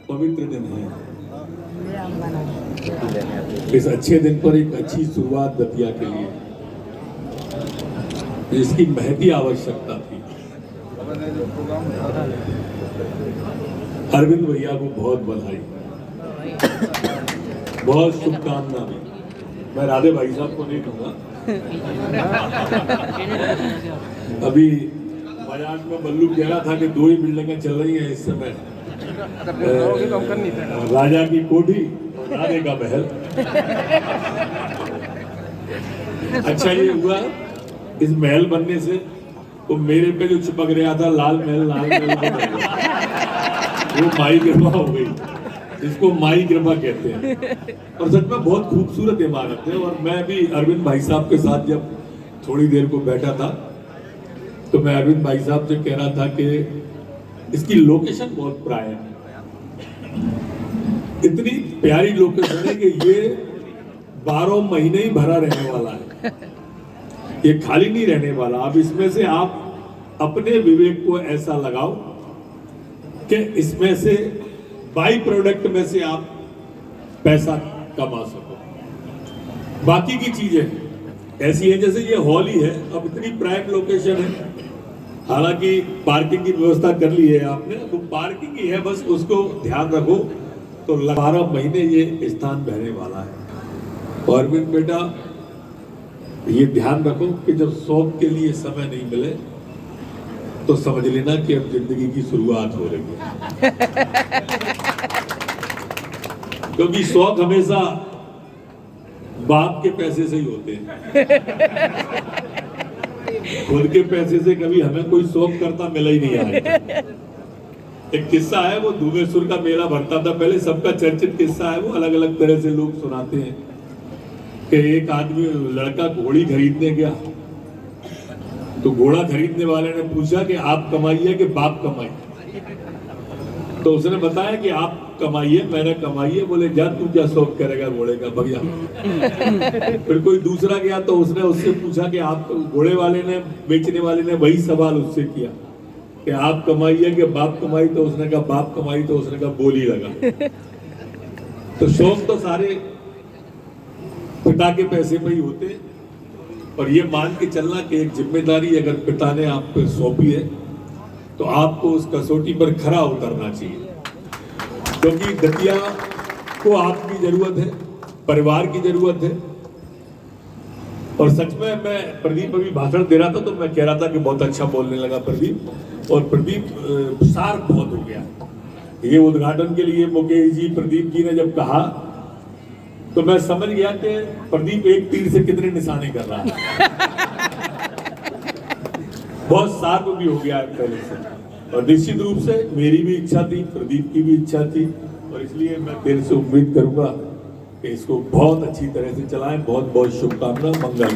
पवित्र दिन है। इस अच्छे दिन पर एक अच्छी शुरुआत दतिया के लिए, जिसकी महती आवश्यकता थी। अरविंद भैया को बहुत बधाई, बहुत शुभकामना भी। मैं राधे भाई साहब को नहीं कहूँगा, अभी मजाक में बल्लू कह रहा था कि 2 ही बिल्डिंगें चल रही हैं इस समय, राजा की कोठी और राधे का महल। अच्छा ये हुआ इस महल बनने से, तो मेरे पे जो चिपक रहा था लाल महल वो माई कृपा हो गई, इसको माई कृपा कहते हैं। और सच में बहुत खूबसूरत इमारत है। और मैं भी अरविंद भाई साहब के साथ जब थोड़ी देर को बैठा था, तो मैं अरविंद भाई साहब से कह रहा था कि इसकी लोकेशन बहुत प्राइम है, इतनी प्यारी लोकेशन है कि ये 12 महीने ही भरा रहने वाला है, ये खाली नहीं रहने वाला। अब इसमें से आप अपने विवेक को ऐसा लगाओ कि इसमें से बाई प्रोडक्ट में से आप पैसा कमा सको। बाकी की चीजें ऐसी है, जैसे ये हॉल ही है, अब इतनी प्राइम लोकेशन है, हालांकि पार्किंग की व्यवस्था कर ली है आपने, तो पार्किंग ही है, बस उसको ध्यान रखो। तो 12 महीने ये स्थान बहने वाला है। और अरविंद बेटा ये ध्यान रखो कि जब शौक के लिए समय नहीं मिले तो समझ लेना कि अब जिंदगी की शुरुआत हो रही है। क्योंकि शौक हमेशा बाप के पैसे से ही होते हैं, खुद के पैसे से कभी हमें कोई शौक करता मिला ही नहीं आया। एक किस्सा है, वो धुमेश्वर का मेला भरता था पहले, सबका चर्चित किस्सा है, वो अलग अलग तरह से लोग सुनाते हैं कि एक आदमी लड़का घोड़ी खरीदने गया, तो घोड़ा खरीदने वाले ने पूछा कि आप कमाइए कि बाप कमाए, तो उसने बताया कि आप कमाइए, मैंने कमाई है। बोले जा तू क्या शौक करेगा घोड़े का, भैया। फिर कोई दूसरा गया तो उसने उससे पूछा कि आप, घोड़े वाले ने, बेचने वाले ने वही सवाल उससे किया कि आप कमाइए कि बाप कमाई, तो उसने कहा बाप कमाई, तो उसने कहा बोली लगा। तो शौक तो सारे पिता के पैसे पे ही होते हैं। और ये मान के चलना कि एक जिम्मेदारी अगर पिता ने आप पे सौंपी है तो आपको उस कसौटी पर खरा उतरना चाहिए, क्योंकि दतिया को आपकी जरूरत है, परिवार की जरूरत है। और सच में मैं प्रदीप अभी भाषण दे रहा था तो मैं कह रहा था कि बहुत अच्छा बोलने लगा प्रदीप, और प्रदीप शार्प बहुत हो गया। ये उद्घाटन के लिए मुकेश जी, प्रदीप जी ने जब कहा तो मैं समझ गया कि प्रदीप एक तीर से कितने निशाने कर रहा है। बहुत शार्प भी हो गया पहले से। और निश्चित रूप से मेरी भी इच्छा थी, प्रदीप की भी इच्छा थी, और इसलिए मैं दिल से उम्मीद करूंगा कि इसको बहुत अच्छी तरह से चलाएं। बहुत बहुत शुभकामना, मंगल।